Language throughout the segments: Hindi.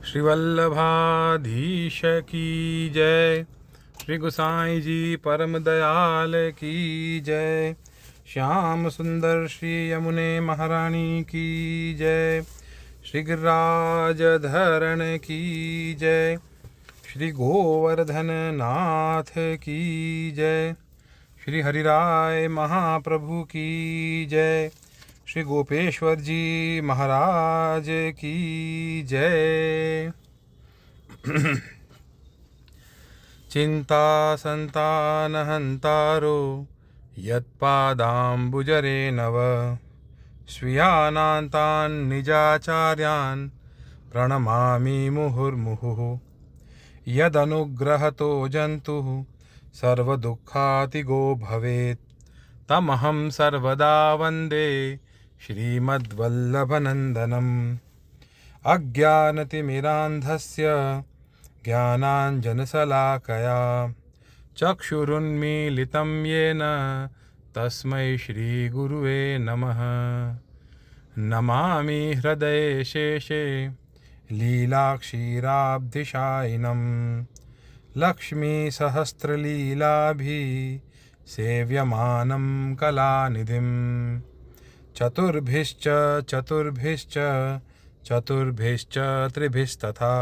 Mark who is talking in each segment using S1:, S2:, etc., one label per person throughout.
S1: श्री वल्लभाधीश की जय। श्री गोसाई जी परम दयाल की जय। श्याम सुंदर श्री यमुने महारानी की जय। श्री गिरिराज धरण की जय। श्री गोवर्धन नाथ की जय। श्री हरिराय महाप्रभु की जय। श्री गोपेश्वर जी महाराज की जय। चिंता संतान हंतारो यत्पादाम्बुजरे नव स्वीयानान्तान् निजाचार्यान् प्रणमामि मुहुर्मुहुः। यदनुग्रहतो जन्तुः सर्वदुःखातिगो भवेत् तमहं सर्वदा वन्दे श्रीमद्वल्लभनन्दनम्। अज्ञानतिमिरान्धस्य ज्ञानाञ्जनशलाकया चक्षुरुन्मीलितं येन तस्मै श्रीगुरुवे नमः। नमामि हृदये शेषे लीलाक्षीराब्धिशायिनं लक्ष्मीसहस्रलीलाभिः सेव्यमानं कलानिधिं। चतुर्भिश्च चतुर्भिश्च चतुर्भिश्च त्रिभिस्तथा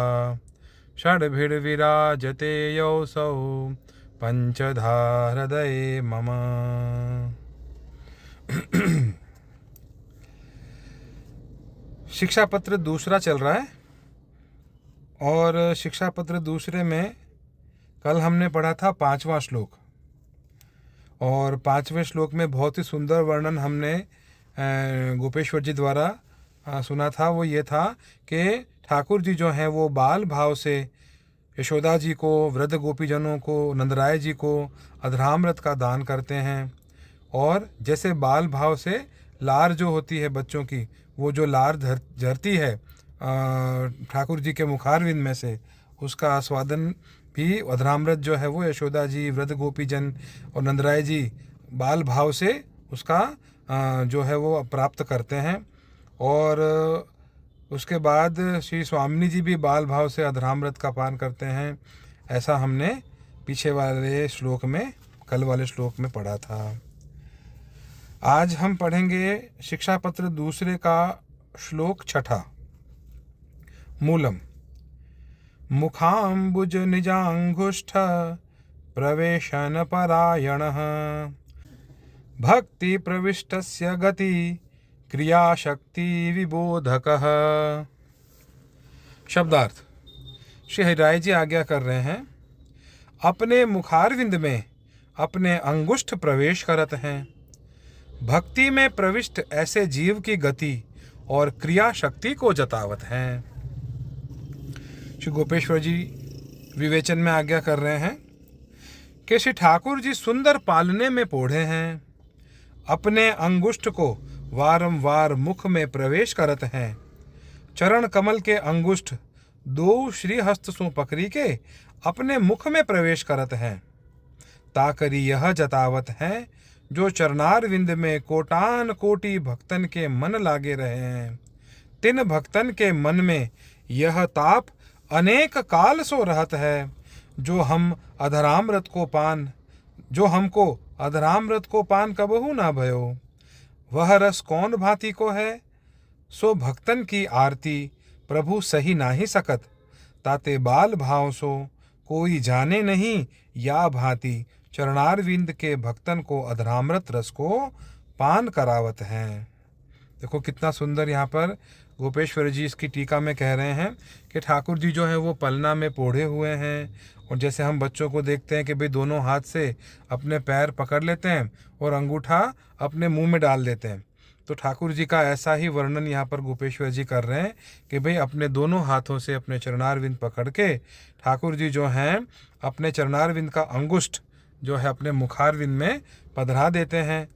S1: षड्भिर्विराजते योऽसौ पंचधा हृदये मम। शिक्षा पत्र दूसरा चल रहा है और शिक्षा पत्र दूसरे में कल हमने पढ़ा था 5वां श्लोक और 5वें श्लोक में बहुत ही सुंदर वर्णन हमने गोपेश्वर जी द्वारा सुना था। वो ये था कि ठाकुर जी जो हैं वो बाल भाव से यशोदा जी को, वृद्ध गोपीजनों को, नंदराय जी को अधरामृत का दान करते हैं। और जैसे बाल भाव से लार जो होती है बच्चों की, वो जो लार झरती है ठाकुर जी के मुखारविंद में से, उसका आस्वादन भी अधरामृत जो है वो यशोदा जी, वृद्ध गोपीजन और नंदराय जी बाल भाव से उसका जो है वो प्राप्त करते हैं। और उसके बाद श्री स्वामिनी जी भी बाल भाव से अधरामृत का पान करते हैं। ऐसा हमने पीछे वाले श्लोक में, कल वाले श्लोक में पढ़ा था। आज हम पढ़ेंगे शिक्षा पत्र दूसरे का श्लोक 6। मूलम। मुखाम्बुज निजांगुष्ठ प्रवेशन परायणः भक्ति प्रविष्टस्य गति क्रियाशक्ति विबोधकः। शब्दार्थ। श्री हरिराय जी आज्ञा कर रहे हैं, अपने मुखारविंद में अपने अंगुष्ठ प्रवेश करत हैं। भक्ति में प्रविष्ट ऐसे जीव की गति और क्रिया शक्ति को जतावत हैं। श्री गोपेश्वर जी विवेचन में आज्ञा कर रहे हैं कि श्री ठाकुर जी सुंदर पालने में पोढ़े हैं। अपने अंगुष्ठ को वारंवार मुख में प्रवेश करत हैं। चरण कमल के अंगुष्ठ 2 श्रीहस्त सु पकड़ी के अपने मुख में प्रवेश करत हैं। ताकरी यह जतावत हैं, जो चरनार विंद में कोटान कोटि भक्तन के मन लागे रहे हैं। तिन भक्तन के मन में यह ताप अनेक काल सो रहत है, जो हमको अधरामृत को पान कबहू ना भयो। वह रस कौन भांति को है, सो भक्तन की आरती प्रभु सही नाही सकत। ताते बाल भाव सो कोई जाने नहीं, या भांति चरणारविंद के भक्तन को अधरामृत रस को पान करावत हैं। देखो कितना सुंदर यहाँ पर गोपेश्वर जी इसकी टीका में कह रहे हैं कि ठाकुर जी जो है वो पलना में पोढ़े हुए हैं। और जैसे हम बच्चों को देखते हैं कि भाई दोनों हाथ से अपने पैर पकड़ लेते हैं और अंगूठा अपने मुंह में डाल देते हैं, तो ठाकुर जी का ऐसा ही वर्णन यहाँ पर गोपेश्वर जी कर रहे हैं कि भाई अपने दोनों हाथों से अपने चरणारविंद पकड़ के ठाकुर जी जो हैं अपने चरणारविंद का अंगुष्ठ जो है अपने मुखारविंद में पधरा देते हैं।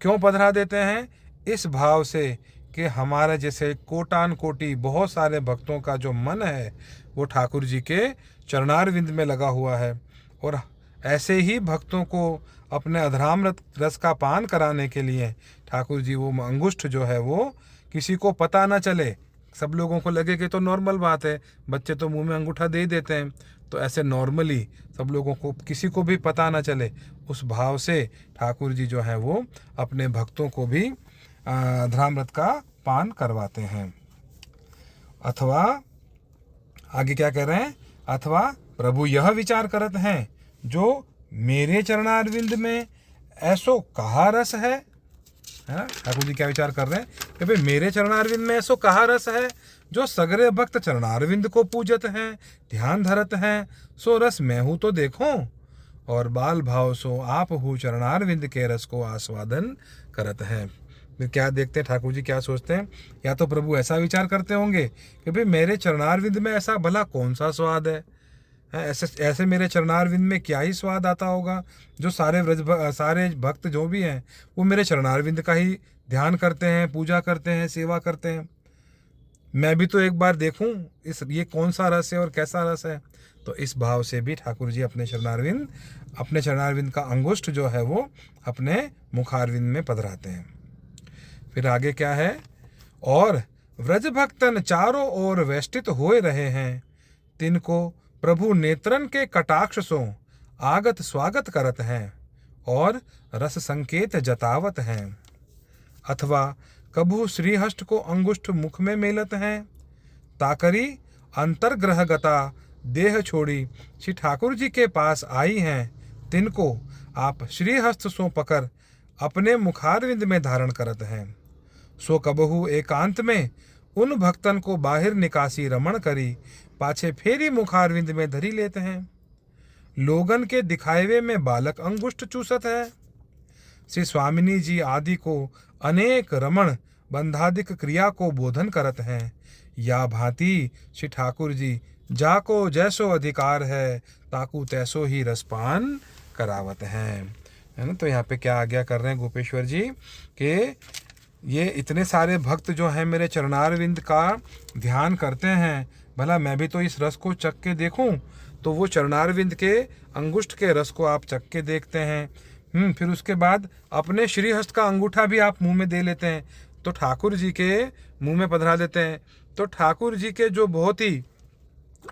S1: क्यों पधरा देते हैं? इस भाव से कि हमारे जैसे कोटान कोटि बहुत सारे भक्तों का जो मन है वो ठाकुर जी के चरणारविंद में लगा हुआ है। और ऐसे ही भक्तों को अपने अधरामृत रस का पान कराने के लिए ठाकुर जी वो अंगुष्ठ जो है वो किसी को पता न चले सब लोगों को लगे कि तो नॉर्मल बात है, बच्चे तो मुंह में अंगूठा दे ही देते हैं, तो ऐसे नॉर्मली सब लोगों को, किसी को भी पता ना चले, उस भाव से ठाकुर जी जो है वो अपने भक्तों को भी अधरामृत का पान करवाते हैं। अथवा आगे क्या कह रहे हैं, अथवा प्रभु यह विचार करत हैं, जो मेरे चरणारविंद में ऐसो कहा रस है ना। ठाकुर जी क्या विचार कर रहे हैं कि भाई मेरे चरणारविंद में ऐसो कहा रस है, जो सगरे भक्त चरणारविंद को पूजत हैं, ध्यान धरत हैं, सो रस मैं हूँ तो देखो, और बाल भाव सो आप हूँ चरणारविंद के रस को आस्वादन करत हैं। फिर क्या देखते हैं ठाकुर जी क्या सोचते हैं, या तो प्रभु ऐसा विचार करते होंगे कि भाई मेरे चरणारविंद में ऐसा भला कौन सा स्वाद है, ऐसे मेरे चरणारविंद में क्या ही स्वाद आता होगा, जो सारे भक्त जो भी हैं वो मेरे चरणारविंद का ही ध्यान करते हैं, पूजा करते हैं, सेवा करते हैं। मैं भी तो एक बार देखूं ये कौन सा रस है और कैसा रस है। तो इस भाव से भी ठाकुर जी अपने चरणारविंद का अंगुष्ठ जो है वो अपने मुखारविंद में पधराते हैं। फिर आगे क्या है, और व्रज भक्तन चारों ओर वेष्टित होए रहे हैं, तिनको प्रभु नेत्रन के कटाक्ष सो आगत स्वागत करत हैं, और रस संकेत जतावत हैं। अथवा कभू श्रीहस्त को अंगुष्ठ मुख में मेलत हैं, ताकरी अंतर्ग्रहगता देह छोड़ी श्री ठाकुर जी के पास आई हैं, तिनको आप श्रीहस्त सो पकड़ अपने मुखारविंद में धारण करत हैं। सो कबहू एकांत में उन भक्तन को बाहर निकासी रमण करी, पाछे फेरी मुखारविंद में धरी लेते हैं। लोगन के दिखावे में बालक अंगुष्ठ चूसत है, श्री स्वामिनी जी आदि को अनेक रमण बंधादिक क्रिया को बोधन करत हैं। या भांति श्री ठाकुर जी जाको जैसो अधिकार है, ताकू तैसो ही रसपान करावत हैं। है ना। तो यहाँ पे क्या आज्ञा कर रहे हैं गोपेश्वर जी कि ये इतने सारे भक्त जो हैं मेरे चरणारविंद का ध्यान करते हैं, भला मैं भी तो इस रस को चख के देखूं। तो वो चरणारविंद के अंगुष्ठ के रस को आप चख के देखते हैं। फिर उसके बाद अपने श्रीहस्त का अंगूठा भी आप मुंह में दे लेते हैं, तो ठाकुर जी के मुंह में पधरा देते हैं। तो ठाकुर जी के जो बहुत ही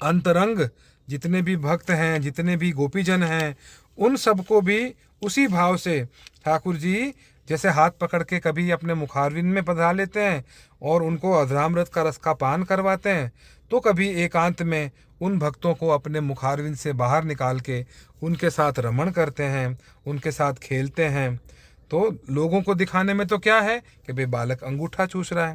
S1: अंतरंग जितने भी भक्त हैं, जितने भी गोपीजन हैं, उन सबको भी उसी भाव से ठाकुर जी जैसे हाथ पकड़ के कभी अपने मुखारविंद में पधरा लेते हैं और उनको अधरामृत का रस का पान करवाते हैं, तो कभी एकांत में उन भक्तों को अपने मुखारविंद से बाहर निकाल के उनके साथ रमण करते हैं, उनके साथ खेलते हैं। तो लोगों को दिखाने में तो क्या है कि भाई बालक अंगूठा चूस रहा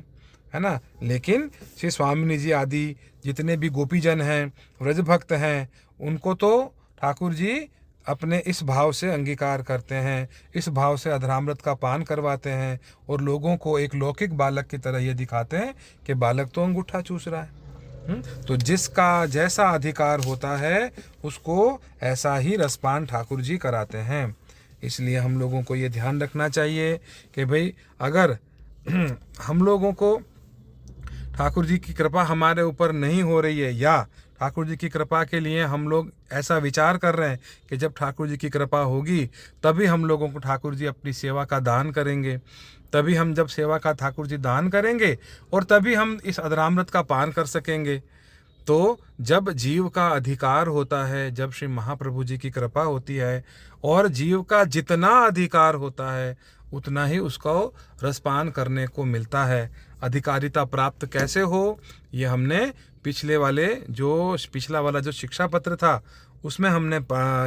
S1: है ना, लेकिन श्री स्वामिनी जी आदि जितने भी गोपीजन हैं, व्रज भक्त हैं, उनको तो ठाकुर जी अपने इस भाव से अंगीकार करते हैं, इस भाव से अधरामृत का पान करवाते हैं, और लोगों को एक लौकिक बालक की तरह ये दिखाते हैं कि बालक तो अंगूठा चूस रहा है। तो जिसका जैसा अधिकार होता है उसको ऐसा ही रसपान ठाकुर जी कराते हैं। इसलिए हम लोगों को ये ध्यान रखना चाहिए कि भाई अगर हम लोगों को ठाकुर जी की कृपा हमारे ऊपर नहीं हो रही है, या ठाकुर जी की कृपा के लिए हम लोग ऐसा विचार कर रहे हैं कि जब ठाकुर जी की कृपा होगी तभी हम लोगों को ठाकुर जी अपनी सेवा का दान करेंगे, तभी हम जब सेवा का ठाकुर जी दान करेंगे और तभी हम इस अधरामृत का पान कर सकेंगे। तो जब जीव का अधिकार होता है, जब श्री महाप्रभु जी की कृपा होती है और जीव का जितना अधिकार होता है उतना ही उसको रसपान करने को मिलता है। अधिकारिता प्राप्त कैसे हो, ये हमने पिछला वाला जो शिक्षा पत्र था उसमें हमने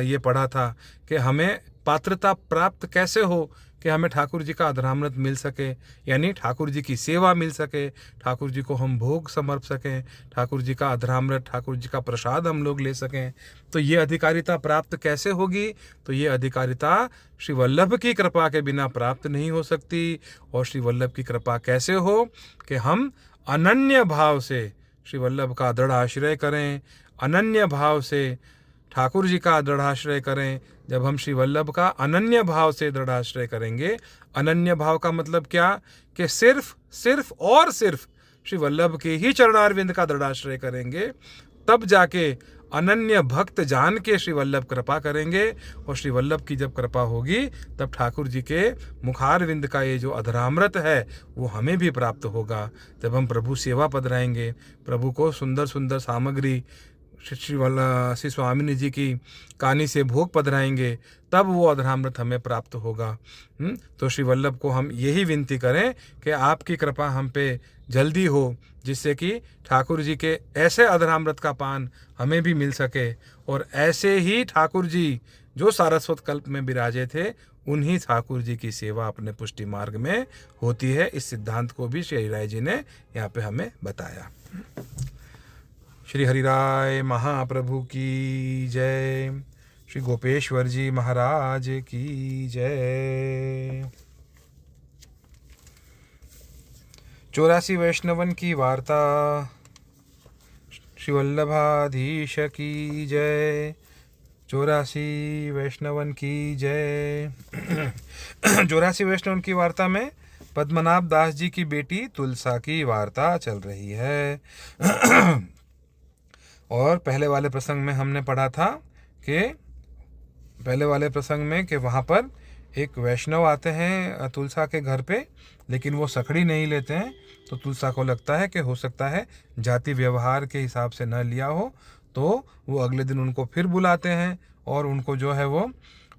S1: ये पढ़ा था कि हमें पात्रता प्राप्त कैसे हो कि हमें ठाकुर जी का अधरामृत मिल सके, यानी ठाकुर जी की सेवा मिल सके, ठाकुर जी को हम भोग समर्प सकें, ठाकुर जी का अधरामृत, ठाकुर जी का प्रसाद हम लोग ले सकें। तो ये अधिकारिता प्राप्त कैसे होगी, तो ये अधिकारिता श्री वल्लभ की कृपा के बिना प्राप्त नहीं हो सकती। और श्री वल्लभ की कृपा कैसे हो कि हम अनन्य भाव से श्री वल्लभ का दृढ़ आश्रय करें, अनन्य भाव से ठाकुर जी का दृढ़ आश्रय करें। जब हम श्री वल्लभ का अनन्य भाव से दृढ़ आश्रय करेंगे, अनन्य भाव का मतलब क्या कि सिर्फ और सिर्फ श्री वल्लभ के ही चरणारविंद का दृढ़ आश्रय करेंगे, तब जाके अनन्य भक्त जान के श्री वल्लभ कृपा करेंगे। और श्री वल्लभ की जब कृपा होगी तब ठाकुर जी के मुखारविंद का ये जो अधरामृत है वो हमें भी प्राप्त होगा। जब हम प्रभु सेवा पधराएंगे, प्रभु को सुंदर सुंदर सामग्री श्री स्वामिनी जी की कानी से भोग पधराएंगे, तब वो अधरामृत हमें प्राप्त होगा। तो श्री वल्लभ को हम यही विनती करें कि आपकी कृपा हम पे जल्दी हो, जिससे कि ठाकुर जी के ऐसे अधरामृत का पान हमें भी मिल सके। और ऐसे ही ठाकुर जी जो सारस्वत कल्प में विराजे थे, उन्हीं ठाकुर जी की सेवा अपने पुष्टि मार्ग में होती है। इस सिद्धांत को भी श्री हरिराय जी ने यहाँ पे हमें बताया। श्री हरिराय महाप्रभु की जय। श्री गोपेश्वर जी महाराज की जय। 84 वैष्णवन की वार्ता। श्री वल्लभाधीश की जय। 84 वैष्णवन की जय। 84 वैष्णवन की वार्ता में पद्मनाभ दास जी की बेटी तुलसा की वार्ता चल रही है। और पहले वाले प्रसंग में हमने पढ़ा था कि वहाँ पर एक वैष्णव आते हैं तुलसा के घर पे, लेकिन वो सखड़ी नहीं लेते हैं। तो तुलसा को लगता है कि हो सकता है जाति व्यवहार के हिसाब से न लिया हो, तो वो अगले दिन उनको फिर बुलाते हैं और उनको जो है वो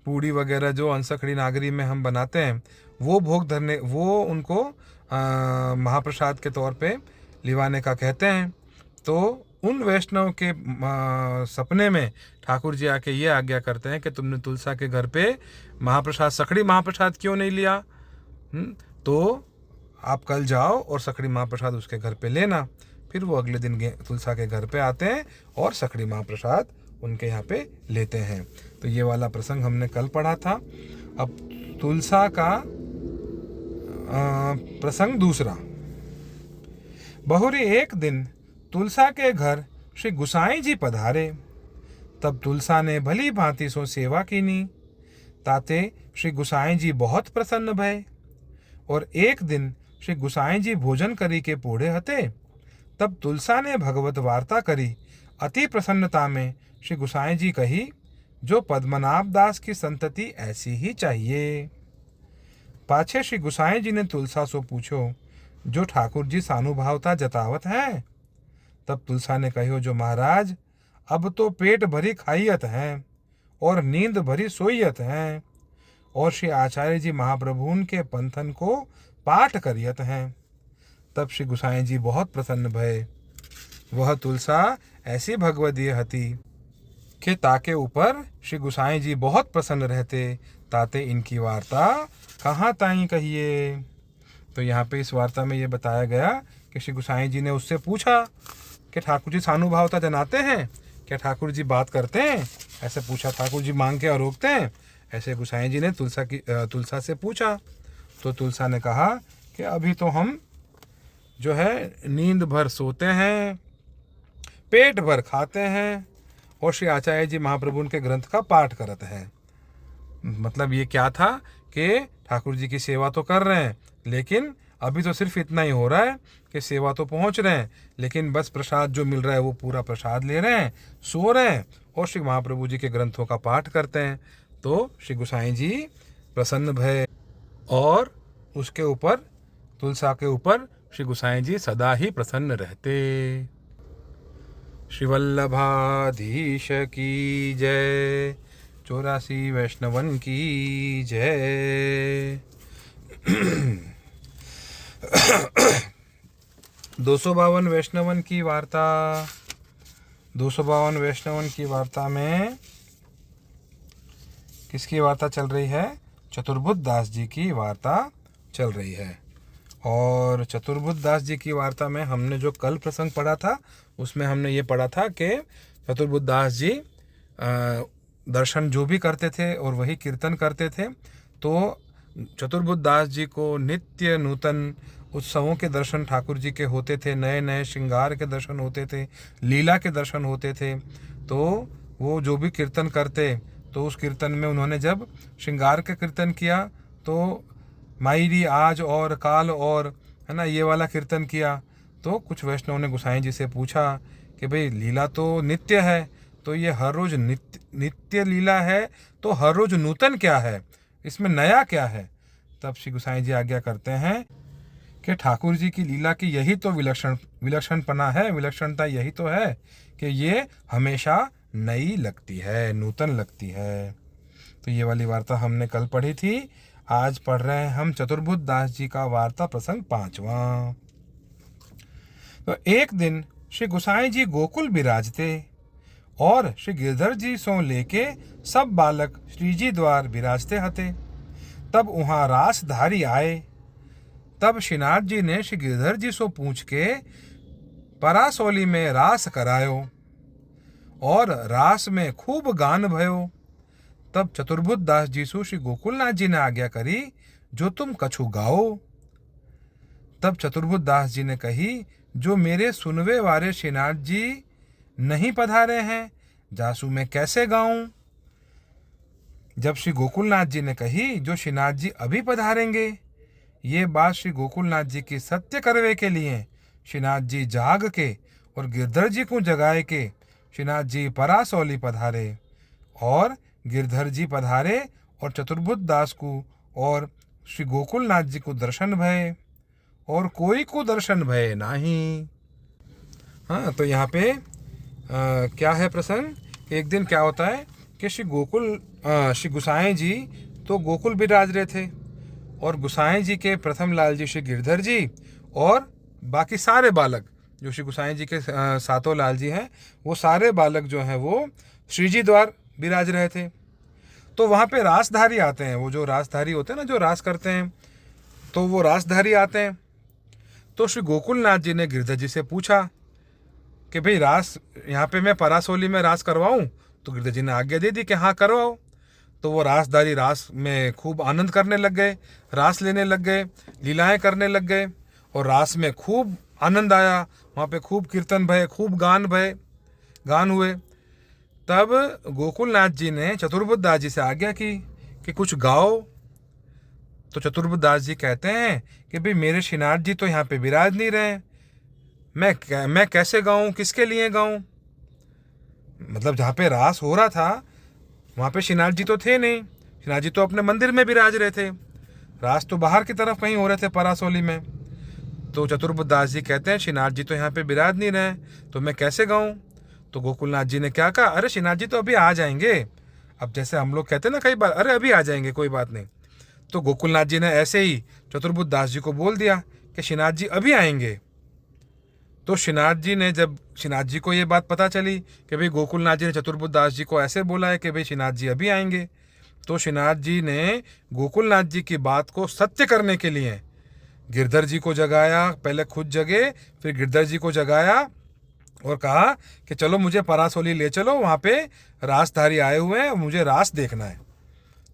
S1: पूड़ी वगैरह जो अनसखड़ी नागरी में हम बनाते हैं वो भोग धरने, वो उनको महाप्रसाद के तौर पे लिवाने का कहते हैं। तो उन वैष्णव के सपने में ठाकुर जी आके ये आज्ञा करते हैं कि तुमने तुलसा के घर पे महाप्रसाद, सखड़ी महाप्रसाद क्यों नहीं लिया? तो आप कल जाओ और सखड़ी महाप्रसाद उसके घर पे लेना। फिर वो अगले दिन तुलसा के घर पे आते हैं और सखड़ी महाप्रसाद उनके यहाँ पे लेते हैं। तो ये वाला प्रसंग हमने कल पढ़ा था। अब तुलसा का प्रसंग दूसरा। बहुरी एक दिन तुलसा के घर श्री गुसाई जी पधारे। तब तुलसा ने भली भांति सो सेवा कीनी। ताते श्री गुसाई जी बहुत प्रसन्न भय। और एक दिन श्री गुसाई जी भोजन करी के पूढ़े हते। तब तुलसा ने भगवत वार्ता करी। अति प्रसन्नता में श्री गुसाई जी कही, जो पद्मनाभ दास की संतति ऐसी ही चाहिए। पाछे श्री गुसाई जी ने तुलसा से पूछो, जो ठाकुर जी सानुभावता जतावत हैं? तब तुलसा ने कहो, जो महाराज अब तो पेट भरी खाइयत हैं और नींद भरी सोइयत हैं, और श्री आचार्य जी महाप्रभुन के पंथन को पाठ करियत हैं। तब श्री गुसाई जी बहुत प्रसन्न भये। वह तुलसा ऐसी भगवदीय हती कि ताके ऊपर श्री गुसाई जी बहुत प्रसन्न रहते। ताते इनकी वार्ता कहाँ ताई कहिए। तो यहाँ पे इस वार्ता में ये बताया गया कि श्री गुसाई जी ने उससे पूछा कि ठाकुर जी सानुभावता जनाते हैं क्या? ठाकुर जी बात करते हैं? ऐसे पूछा। ठाकुर जी मांग के और रोकते हैं? ऐसे गुसाई जी ने तुलसा से पूछा। तो तुलसा ने कहा कि अभी तो हम जो है नींद भर सोते हैं, पेट भर खाते हैं और श्री आचार्य जी महाप्रभु के ग्रंथ का पाठ करते हैं। मतलब ये क्या था कि ठाकुर जी की सेवा तो कर रहे हैं, लेकिन अभी तो सिर्फ इतना ही हो रहा है कि सेवा तो पहुंच रहे हैं, लेकिन बस प्रसाद जो मिल रहा है वो पूरा प्रसाद ले रहे हैं, सो रहे हैं और श्री महाप्रभु जी के ग्रंथों का पाठ करते हैं। तो श्री गुसाई जी प्रसन्न भय और उसके ऊपर, तुलसा के ऊपर श्री गुसाई जी सदा ही प्रसन्न रहते। श्री वल्लभाधीश की जय। 84 वैष्णवन की जय। 252 वैष्णवन की वार्ता। 252 वैष्णवन की वार्ता में किसकी वार्ता चल रही है? चतुर्बुद्ध दास जी की वार्ता चल रही है। और चतुर्बुद्ध दास जी की वार्ता में हमने जो कल प्रसंग पढ़ा था उसमें हमने ये पढ़ा था कि चतुर्बुद्ध दास जी दर्शन जो भी करते थे और वही कीर्तन करते थे। तो चतुर्बुद्ध दास जी को नित्य नूतन उत्सवों के दर्शन ठाकुर जी के होते थे, नए नए श्रृंगार के दर्शन होते थे, लीला के दर्शन होते थे। तो वो जो भी कीर्तन करते तो उस कीर्तन में उन्होंने जब श्रृंगार का कीर्तन किया तो मायरी आज और काल और, है ना, ये वाला कीर्तन किया। तो कुछ वैष्णव ने गुसाई जी से पूछा कि भाई लीला तो नित्य है, तो तो ये हर रोज नित्य लीला है, तो हर रोज नूतन क्या है, इसमें नया क्या है। तब श्री गोसाई जी आज्ञा करते हैं कि ठाकुर जी की लीला की यही तो विलक्षणपना है, विलक्षणता यही तो है कि ये हमेशा नई लगती है, नूतन लगती है। तो ये वाली वार्ता हमने कल पढ़ी थी। आज पढ़ रहे हैं हम चतुर्बुद्ध दास जी का वार्ता प्रसंग 5वां। तो एक दिन श्री गोसाई जी गोकुल विराजते और श्री गिरधर जी सो लेके सब बालक श्रीजी द्वार विराजते हते। तब वहाँ रासधारी आए। तब श्रीनाथ जी ने श्री गिरधर जी सो पूछ के परासोली में रास करायो और रास में खूब गान भयो। तब चतुर्बुद्ध दास जी सो श्री गोकुलनाथ जी ने आज्ञा करी, जो तुम कछु गाओ। तब चतुर्बुद्ध दास जी ने कही, जो मेरे सुनवे वारे श्रीनाथ जी नहीं पधारे हैं, जासू मैं कैसे गाऊं। जब श्री गोकुलनाथ जी ने कही, जो श्रीनाथ जी अभी पधारेंगे। ये बात श्री गोकुलनाथ जी की सत्य करवे के लिए श्रीनाथ जी जाग के और गिरधर जी को जगाए के श्रीनाथ जी परासौली पधारे और गिरधर जी पधारे और चतुर्बुद्ध दास को और श्री गोकुलनाथ जी को दर्शन भये और कोई को दर्शन भये नहीं। हाँ, तो यहाँ पे क्या है प्रसंग। एक दिन क्या होता है कि श्री गोसाई जी तो गोकुल विराज रहे थे और गोसाई जी के प्रथम लाल जी श्री गिरधर जी और बाकी सारे बालक जो श्री गोसाई जी के सातों लाल जी हैं, वो सारे बालक जो हैं वो श्रीजी द्वार विराज रहे थे। तो वहाँ पे रासधारी आते हैं, वो जो रासधारी होते हैं ना, जो रास करते हैं, तो वो रासधारी आते हैं। तो श्री गोकुलनाथ जी ने गिरधर जी से पूछा कि भाई रास यहाँ पे मैं परासोली में रास करवाऊँ। तो गिरधर जी ने आज्ञा दे दी कि हाँ करवाओ। तो वो रासधारी रास में खूब आनंद करने लग गए, रास लेने लग गए, लीलाएं करने लग गए और रास में खूब आनंद आया। वहाँ पे खूब कीर्तन भये, खूब गान हुए। तब गोकुलनाथ जी ने चतुर्बुद्ध दास जी से आज्ञा की कि कुछ गाओ। तो चतुर्बुद्ध दास जी कहते हैं कि भाई मेरे श्रीनाथ जी तो यहाँ पे विराज नहीं रहे, मैं कैसे गाऊं, किसके लिए गाऊं। मतलब जहाँ पे रास हो रहा था वहाँ पे श्रीनाथ जी तो थे नहीं, श्रीनाथ जी तो अपने मंदिर में विराज रहे थे, रास तो बाहर की तरफ कहीं हो रहे थे परासोली में। तो चतुर्बुद्ध दास जी कहते हैं श्रीनाथ जी तो यहाँ पे विराज नहीं रहे, तो मैं कैसे गाऊं। तो गोकुलनाथ जी ने क्या कहा, अरे श्रीनाथ जी तो अभी आ जाएंगे। अब जैसे हम लोग कहते हैं ना कई बार, अरे अभी आ जाएंगे, कोई बात नहीं। तो गोकुलनाथ जी ने ऐसे ही चतुर्बुद्ध दास जी को बोल दिया कि श्रीनाथ जी अभी आएंगे। तो श्रीनाथ जी ने, जब श्रीनाथ जी को ये बात पता चली कि भाई गोकुलनाथ जी ने चतुर्बुद्ध दास जी को ऐसे बोला है कि भाई श्रीनाथ जी अभी आएंगे, तो श्रीनाथ जी ने गोकुलनाथ जी की बात को सत्य करने के लिए गिरधर जी को जगाया। पहले खुद जगे, फिर गिरधर जी को जगाया और कहा कि चलो मुझे परासोली ले चलो, वहाँ पे रासधारी आए हुए हैं, मुझे रास देखना है।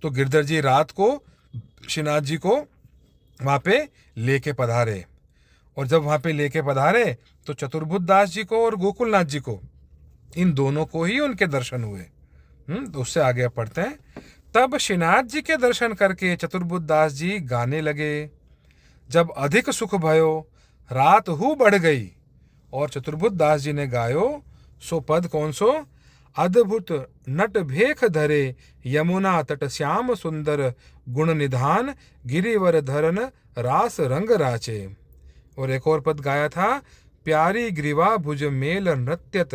S1: तो गिरधर जी रात को श्रीनाथ जी को वहाँ पे लेके पधारे और जब वहाँ पे लेके पधारे तो चतुर्बुद्ध दास जी को और गोकुलनाथ जी को, इन दोनों को ही उनके दर्शन हुए। तो उससे आगे पढ़ते हैं। तब श्रीनाथ जी के दर्शन करके चतुर्बुद्ध दास जी गाने लगे। जब अधिक सुख भयो रात हु बढ़ गई। और चतुर्बुद्ध दास जी ने गायो सो पद कौन सो, अद्भुत नट भेख धरे यमुना तट श्याम सुंदर गुण निधान गिरिवर धरन रास रंग राचे। और एक और पद गाया था, प्यारी ग्रीवा भुज मेल नृत्यत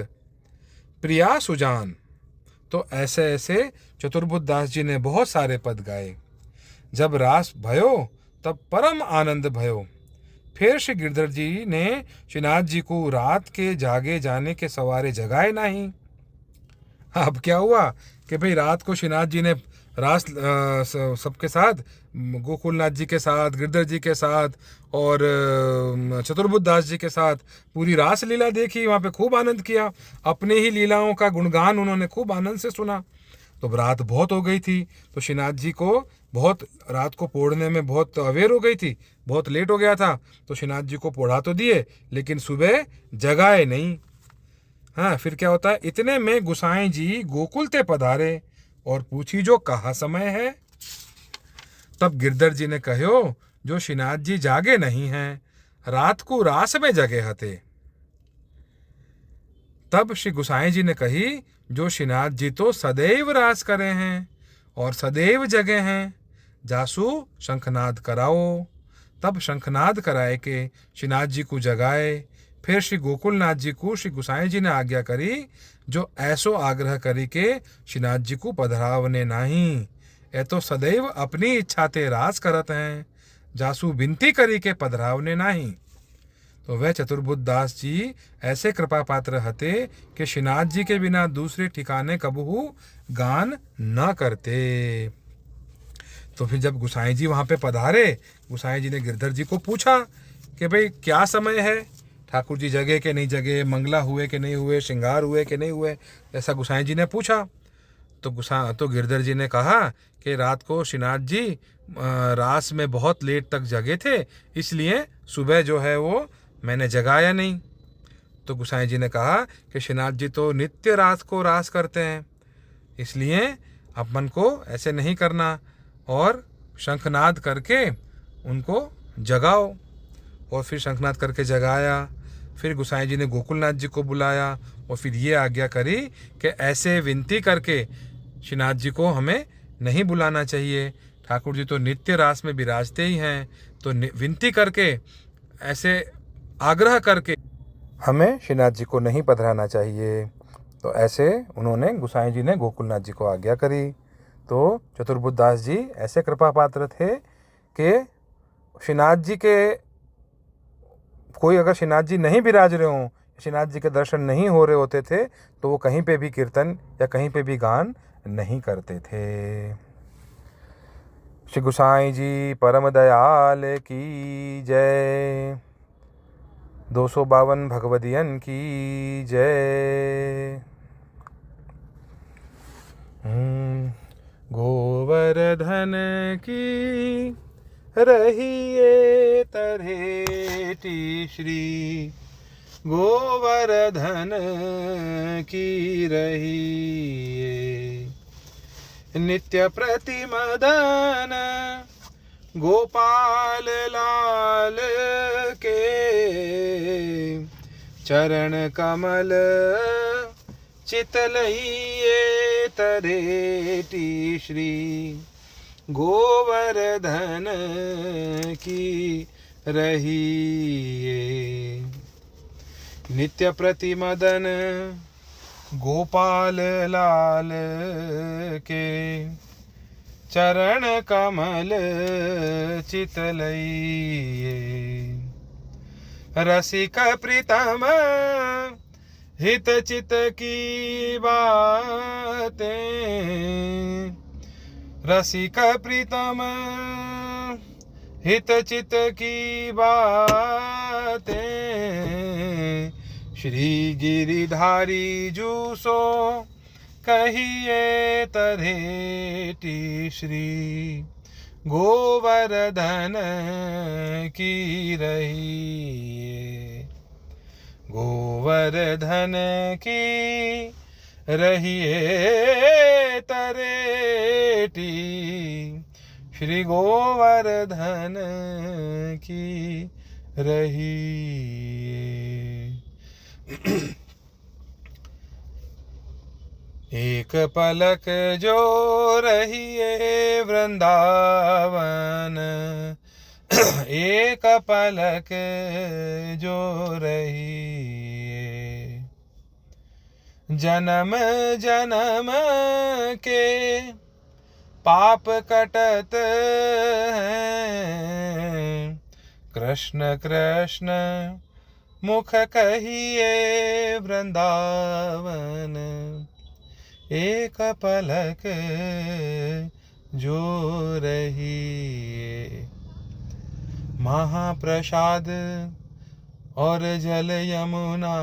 S1: प्रिया सुजान। तो ऐसे ऐसे चतुर्बुद्ध दास जी ने बहुत सारे पद गाए। जब रास भयो तब परम आनंद भयो। फिर श्री गिरधर जी ने श्रीनाथ जी को रात के जागे जाने के सवारे जगाए नहीं। अब क्या हुआ कि भाई रात को श्रीनाथ जी ने रास सबके साथ, गोकुलनाथ जी के साथ, गिरधर जी के साथ और चतुर्बुद्ध दास जी के साथ पूरी रास लीला देखी, वहाँ पे खूब आनंद किया, अपने ही लीलाओं का गुणगान उन्होंने खूब आनंद से सुना। तो रात बहुत हो गई थी, तो श्रीनाथ जी को बहुत रात को पोड़ने में बहुत अवेर हो गई थी, बहुत लेट हो गया था। तो श्रीनाथ जी को पोढ़ा तो दिए लेकिन सुबह जगाए नहीं। हाँ, फिर क्या होता है, इतने में गोसाई जी गोकुल ते पधारे और पूछी जो कहा समय है। तब गिरधर जी ने कहो, जो श्रीनाथ जी जागे नहीं हैं, रात को रास में जगे हते। तब श्री गोसाई जी ने कही, जो श्रीनाथ जी तो सदैव रास करे हैं और सदैव जगे हैं, जासू शंखनाद कराओ। तब शंखनाद कराए के श्रीनाथ जी को जगाए। फिर श्री गोकुलनाथ जी को श्री गोसाई जी ने आज्ञा करी, जो ऐसो आग्रह करी के श्रीनाथ जी को पधरावने नाही, ए तो सदैव अपनी इच्छा ते रास करत हैं, जासू विनती करी के पधरावने नाही। तो वह चतुर्बुद्ध दास जी ऐसे कृपा पात्र हते कि श्रीनाथ जी के बिना दूसरे ठिकाने कबहू गान न करते। तो फिर जब गोसाई जी वहाँ पे पधारे, गोसाई जी ने गिरधर जी को पूछा कि भाई क्या समय है, ठाकुर जी जगे कि नहीं जगे, मंगला हुए कि नहीं हुए, श्रृंगार हुए कि नहीं हुए, ऐसा गोसाई जी ने पूछा। तो गिरधर जी ने कहा कि रात को श्रीनाथ जी रास में बहुत लेट तक जगे थे, इसलिए सुबह जो है वो मैंने जगाया नहीं। तो गोसाई जी ने कहा कि श्रीनाथ जी तो नित्य रात को रास करते हैं, इसलिए अपन को ऐसे नहीं करना और शंखनाद करके उनको जगाओ। और फिर शंखनाद करके जगाया। फिर गोसाई जी ने गोकुलनाथ जी को बुलाया और फिर ये आज्ञा करी कि ऐसे विनती करके श्रीनाथ जी को हमें नहीं बुलाना चाहिए, ठाकुर जी तो नित्य रास में विराजते ही हैं, तो विनती करके ऐसे आग्रह करके हमें श्रीनाथ जी को नहीं पधराना चाहिए। तो ऐसे उन्होंने गोसाई जी ने गोकुलनाथ जी को आज्ञा करी। तो चतुर्बुद्ध दास जी ऐसे कृपा पात्र थे कि श्रीनाथ जी के कोई अगर श्रीनाथ जी नहीं विराज रहे हों, श्रीनाथ जी के दर्शन नहीं हो रहे होते थे, तो वो कहीं पे भी कीर्तन या कहीं पे भी गान नहीं करते थे। श्री गोसाई जी परम दयाल की जय। 252 भगवदियन की जय। गोवर्धन की रहिए तरेटी श्री, गोवर्धन की रहिए नित्य प्रतिमदन, गोपाल लाल के चरण कमल चितलइए तरेटी श्री, गोवर्धन की रहिए नित्य प्रतिमदन, गोपाल लाल के चरण कमल चितलइए। रसिक प्रीतम हित चित की बातें, रसिक प्रीतम हित चित की बातें, श्री गिरिधारी जूसो कहिए तरेटी श्री, गोवर्धन की रहिए, गोवर्धन की रहिए तरेटी श्री, गोवर्धन की रहिए। एक पलक जो रहिए वृंदावन, एक पलक जो रहिए जन्म जन्म के पाप कटत हैं, कृष्ण कृष्ण मुख कहिए वृंदावन, एक पलक जो रहिए। महाप्रसाद और जल यमुना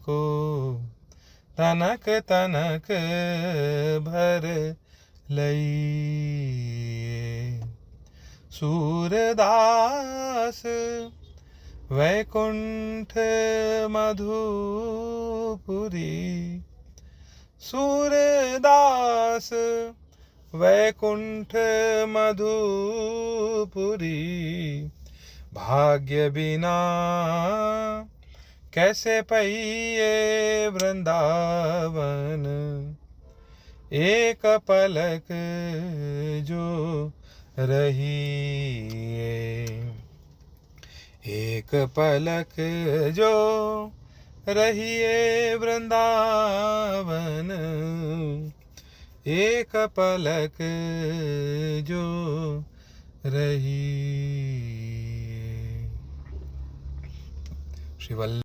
S1: को तनक तनक भर लइए, सूरदास वैकुंठ मधुपुरी, सूरदास वैकुंठ मधुपुरी, भाग्य बिना कैसे पइये वृंदावन, एक पलक जो रहिए, एक पलक जो रहिए वृंदावन, एक पलक जो रहिए। श्री वल्लभ